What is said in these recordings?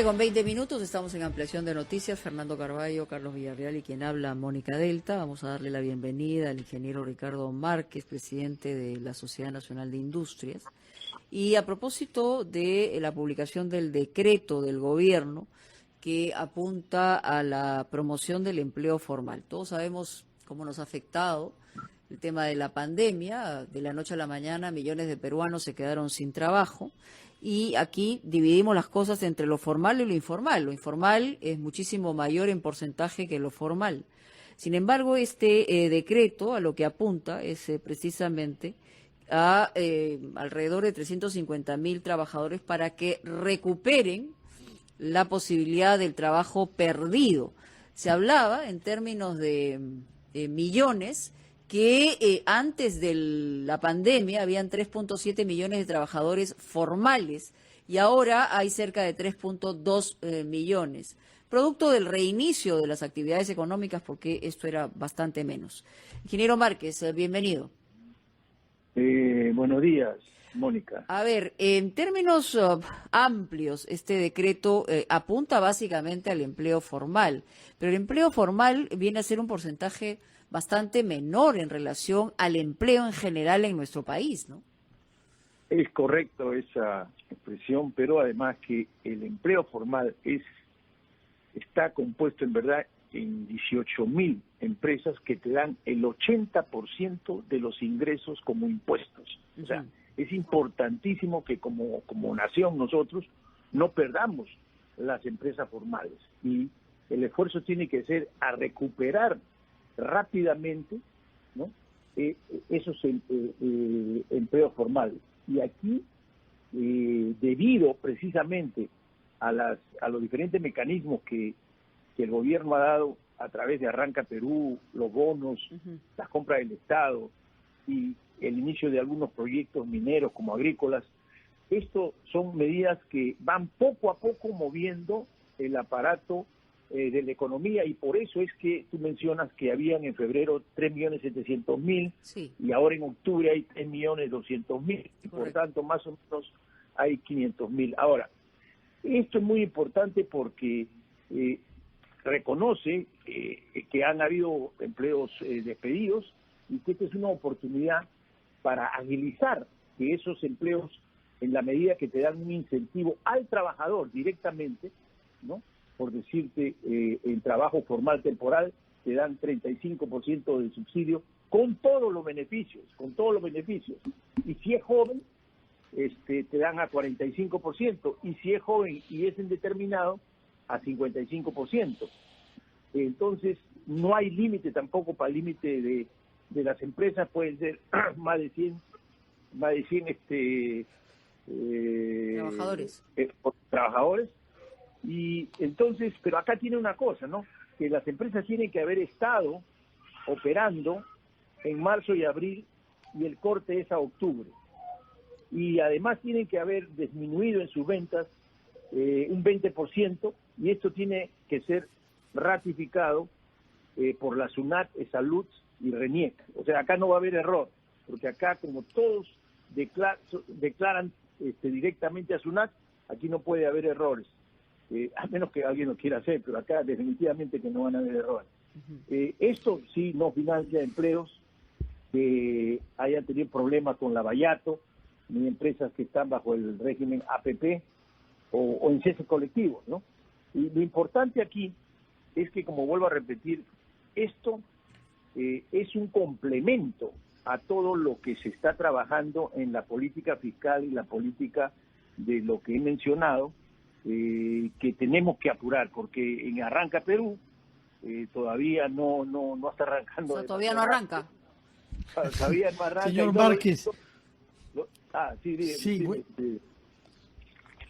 9:20, estamos en ampliación de noticias. Fernando Carballo, Carlos Villarreal y quien habla, Mónica Delta. Vamos a darle la bienvenida al ingeniero Ricardo Márquez, presidente de la Sociedad Nacional de Industrias. Y a propósito de la publicación del decreto del gobierno que apunta a la promoción del empleo formal. Todos sabemos cómo nos ha afectado el tema de la pandemia. De la noche a la mañana millones de peruanos se quedaron sin trabajo. Y aquí dividimos las cosas entre lo formal y lo informal. Lo informal es muchísimo mayor en porcentaje que lo formal. Sin embargo, este decreto a lo que apunta es precisamente a alrededor de 350.000 trabajadores para que recuperen la posibilidad del trabajo perdido. Se hablaba en términos de millones que antes de la pandemia habían 3.7 millones de trabajadores formales y ahora hay cerca de 3.2 millones, producto del reinicio de las actividades económicas, porque esto era bastante menos. Ingeniero Márquez, bienvenido. Buenos días, Mónica. A ver, en términos amplios, este decreto apunta básicamente al empleo formal, pero el empleo formal viene a ser un porcentaje bastante menor en relación al empleo en general en nuestro país, ¿no? Es correcto esa expresión, pero además que el empleo formal está compuesto en verdad en 18.000 empresas que te dan el 80% de los ingresos como impuestos. O sea, es importantísimo que como nación nosotros no perdamos las empresas formales, y el esfuerzo tiene que ser a recuperar rápidamente, ¿no?, esos empleos formales. Y aquí, debido precisamente a los diferentes mecanismos que el gobierno ha dado a través de Arranca Perú, los bonos, las compras del Estado y el inicio de algunos proyectos mineros como agrícolas, esto son medidas que van poco a poco moviendo el aparato de la economía, y por eso es que tú mencionas que habían en febrero 3.700.000, sí, y ahora en octubre hay 3.200.000, y por tanto más o menos hay 500.000. Ahora, esto es muy importante porque reconoce que han habido empleos despedidos, y que esta es una oportunidad para agilizar que esos empleos, en la medida que te dan un incentivo al trabajador directamente, ¿no? Por decirte, el trabajo formal temporal te dan 35% del subsidio con todos los beneficios, y si es joven, te dan a 45%, y si es joven y es indeterminado, a 55%. Entonces, no hay límite tampoco para el límite de las empresas, pueden ser más de 100 trabajadores. Y entonces, pero acá tiene una cosa, ¿no?, que las empresas tienen que haber estado operando en marzo y abril, y el corte es a octubre. Y además tienen que haber disminuido en sus ventas un 20%, y esto tiene que ser ratificado por la SUNAT, Salud y RENIEC. O sea, acá no va a haber error, porque acá, como todos declaran directamente a SUNAT, aquí no puede haber errores. A menos que alguien lo quiera hacer, pero acá definitivamente que no van a haber errores. Esto sí no financia empleos que hayan tenido problemas con la Bayato, ni empresas que están bajo el régimen APP o en cese colectivo, ¿no? Y lo importante aquí es que, como vuelvo a repetir, esto es un complemento a todo lo que se está trabajando en la política fiscal y la política de lo que he mencionado, que tenemos que apurar, porque en Arranca Perú todavía no está arrancando. O sea, todavía no arranca. Todavía no arranca. Señor Márquez. Sí.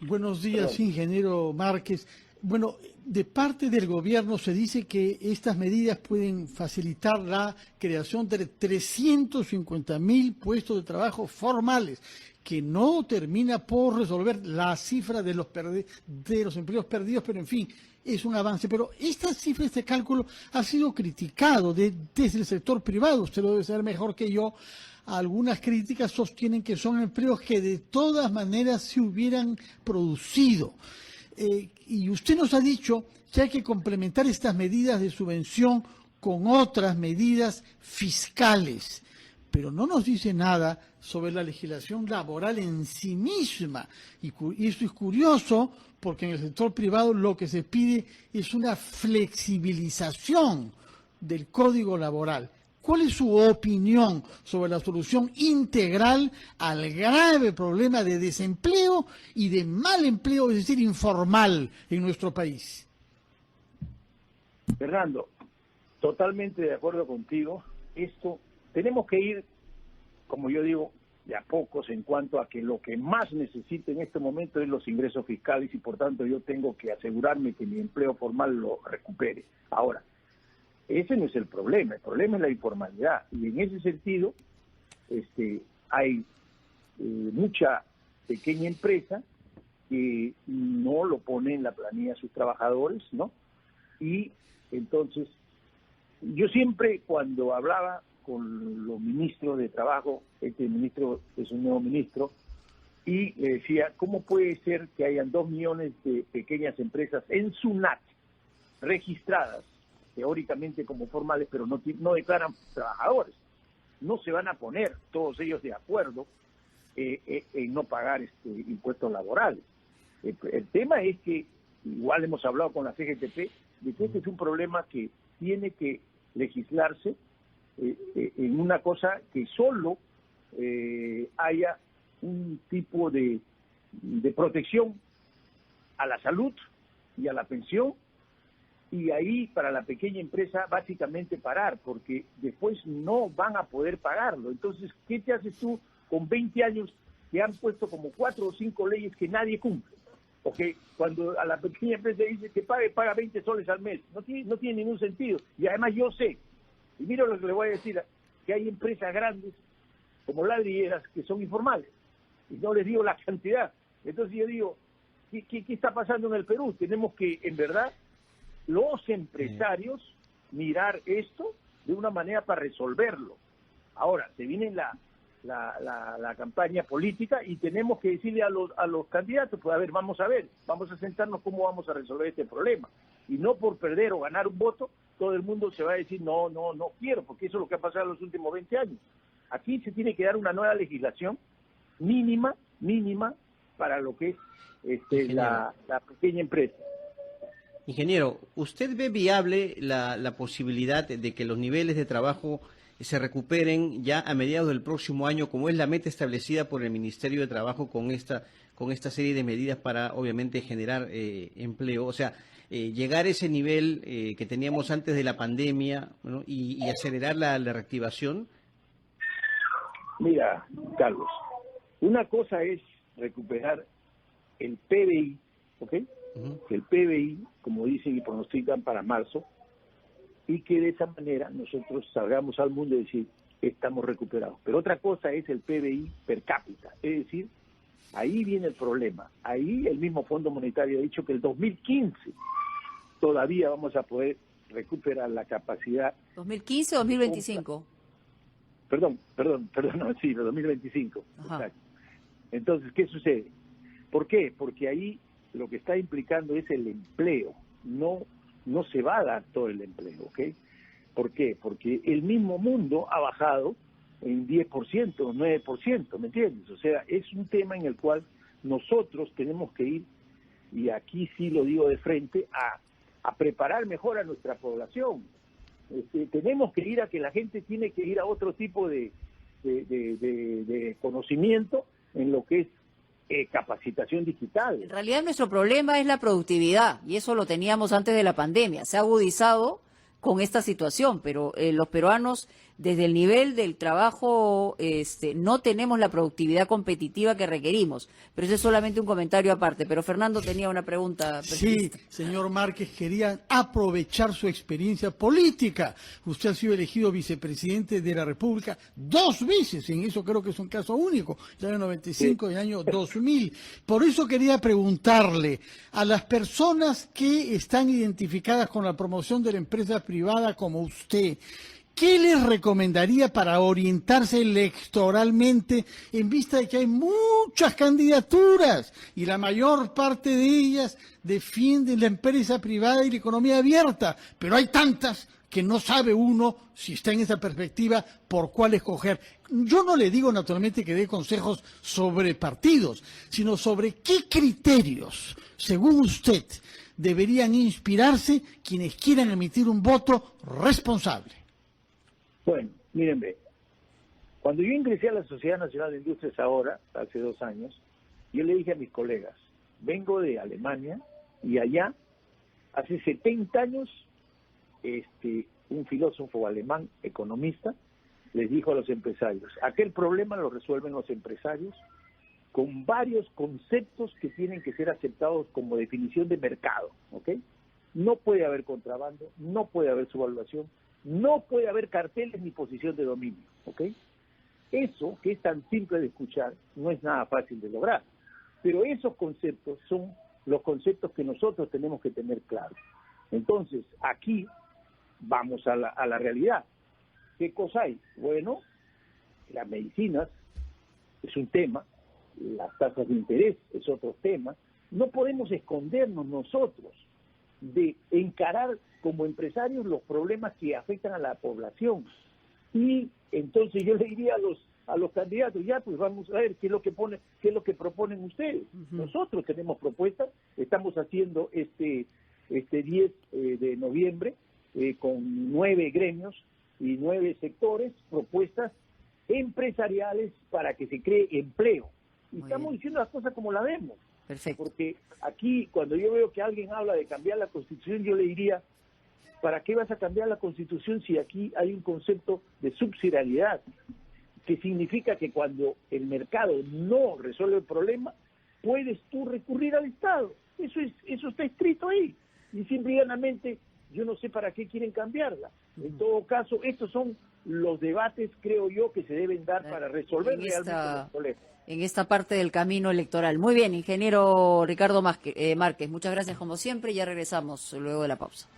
Buenos días, ingeniero Márquez. Bueno, de parte del gobierno se dice que estas medidas pueden facilitar la creación de 350.000 puestos de trabajo formales, que no termina por resolver la cifra de los empleos perdidos, pero en fin, es un avance. Pero esta cifra, este cálculo, ha sido criticado desde el sector privado. Usted lo debe saber mejor que yo. Algunas críticas sostienen que son empleos que de todas maneras se hubieran producido. y usted nos ha dicho que hay que complementar estas medidas de subvención con otras medidas fiscales, pero no nos dice nada sobre la legislación laboral en sí misma. Y eso es curioso, porque en el sector privado lo que se pide es una flexibilización del Código Laboral. ¿Cuál es su opinión sobre la solución integral al grave problema de desempleo y de mal empleo, es decir, informal en nuestro país? Fernando, totalmente de acuerdo contigo. Esto tenemos que ir, como yo digo, de a pocos en cuanto a que lo que más necesito en este momento es los ingresos fiscales y por tanto yo tengo que asegurarme que mi empleo formal lo recupere. Ahora, ese no es el problema es la informalidad y en ese sentido hay mucha pequeña empresa que no lo pone en la planilla a sus trabajadores, ¿no? Y entonces yo siempre cuando hablaba con los ministros de trabajo, este ministro es un nuevo ministro, y le decía, ¿cómo puede ser que hayan 2 millones de pequeñas empresas en SUNAT registradas, teóricamente como formales, pero no declaran trabajadores? No se van a poner todos ellos de acuerdo en no pagar impuestos laborales. El tema es que, igual hemos hablado con la CGTP, de que este es un problema que tiene que legislarse en una cosa que solo haya un tipo de protección a la salud y a la pensión, y ahí para la pequeña empresa básicamente parar, porque después no van a poder pagarlo. Entonces, ¿qué te haces tú con 20 años que han puesto como 4 o 5 leyes que nadie cumple? Porque cuando a la pequeña empresa dice que paga 20 soles al mes, no tiene ningún sentido. Y además yo sé, y mira lo que le voy a decir, que hay empresas grandes como ladrilleras que son informales, y no les digo la cantidad. Entonces yo digo, ¿qué está pasando en el Perú? Tenemos que, en verdad, los empresarios mirar esto de una manera para resolverlo. Ahora, se viene la campaña política y tenemos que decirle a los candidatos, pues a ver, vamos a sentarnos cómo vamos a resolver este problema. Y no por perder o ganar un voto, todo el mundo se va a decir, no quiero, porque eso es lo que ha pasado en los últimos 20 años. Aquí se tiene que dar una nueva legislación mínima para lo que es la pequeña empresa. Ingeniero, ¿usted ve viable la posibilidad de que los niveles de trabajo se recuperen ya a mediados del próximo año, como es la meta establecida por el Ministerio de Trabajo con esta serie de medidas para, obviamente, generar empleo? O sea, llegar a ese nivel que teníamos antes de la pandemia, ¿no? y acelerar la reactivación. Mira, Carlos, una cosa es recuperar el PBI, ¿ok? Que el PBI, como dicen y pronostican para marzo, y que de esa manera nosotros salgamos al mundo y decir, estamos recuperados. Pero otra cosa es el PBI per cápita, es decir, ahí viene el problema. Ahí el mismo Fondo Monetario ha dicho que el 2015 todavía vamos a poder recuperar la capacidad. ¿2015 o 2025? Perdón, sí, 2025. Exacto. Entonces, ¿qué sucede? ¿Por qué? Porque ahí lo que está implicando es el empleo, no se va a dar todo el empleo, ¿ok? ¿Por qué? Porque el mismo mundo ha bajado en 10%, 9%, ¿me entiendes? O sea, es un tema en el cual nosotros tenemos que ir, y aquí sí lo digo de frente, a preparar mejor a nuestra población. Tenemos que ir a que la gente tiene que ir a otro tipo de conocimiento en lo que es capacitación digital. En realidad nuestro problema es la productividad y eso lo teníamos antes de la pandemia. Se ha agudizado con esta situación, pero los peruanos desde el nivel del trabajo no tenemos la productividad competitiva que requerimos. Pero ese es solamente un comentario aparte. Pero Fernando tenía una pregunta. Sí, señor Márquez, quería aprovechar su experiencia política. Usted ha sido elegido vicepresidente de la República 2 veces, en eso creo que es un caso único, el año 95 y el año 2000. Por eso quería preguntarle a las personas que están identificadas con la promoción de la empresa privada como usted, ¿qué les recomendaría para orientarse electoralmente en vista de que hay muchas candidaturas y la mayor parte de ellas defienden la empresa privada y la economía abierta? Pero hay tantas que no sabe uno, si está en esa perspectiva, por cuál escoger. Yo no le digo naturalmente que dé consejos sobre partidos, sino sobre qué criterios, según usted, deberían inspirarse quienes quieran emitir un voto responsable. Bueno, miren, ve, cuando yo ingresé a la Sociedad Nacional de Industrias ahora, hace 2 años, yo le dije a mis colegas, vengo de Alemania y allá, hace 70 años, un filósofo alemán, economista, les dijo a los empresarios, aquel problema lo resuelven los empresarios con varios conceptos que tienen que ser aceptados como definición de mercado, ¿ok? No puede haber contrabando, no puede haber subvaluación, no puede haber carteles ni posición de dominio, ¿ok? Eso, que es tan simple de escuchar, no es nada fácil de lograr, pero esos conceptos son los conceptos que nosotros tenemos que tener claros. Entonces, aquí vamos a la realidad. ¿Qué cosa hay? Bueno, las medicinas es un tema, las tasas de interés es otro tema. No podemos escondernos nosotros de encarar como empresarios los problemas que afectan a la población. Y entonces yo le diría a los candidatos, ya pues vamos a ver qué es lo que proponen ustedes. Nosotros tenemos propuestas, estamos haciendo este 10 de noviembre con 9 gremios y 9 sectores, propuestas empresariales para que se cree empleo. Y estamos diciendo las cosas como las vemos. Perfecto. Porque aquí, cuando yo veo que alguien habla de cambiar la Constitución, yo le diría, ¿para qué vas a cambiar la Constitución si aquí hay un concepto de subsidiariedad? Que significa que cuando el mercado no resuelve el problema, puedes tú recurrir al Estado. Eso está escrito ahí. Y simple y llanamente, yo no sé para qué quieren cambiarla. En todo caso, estos son los debates, creo yo, que se deben dar para resolver realmente los problemas. En esta parte del camino electoral. Muy bien, ingeniero Ricardo Márquez, muchas gracias como siempre. Ya regresamos luego de la pausa.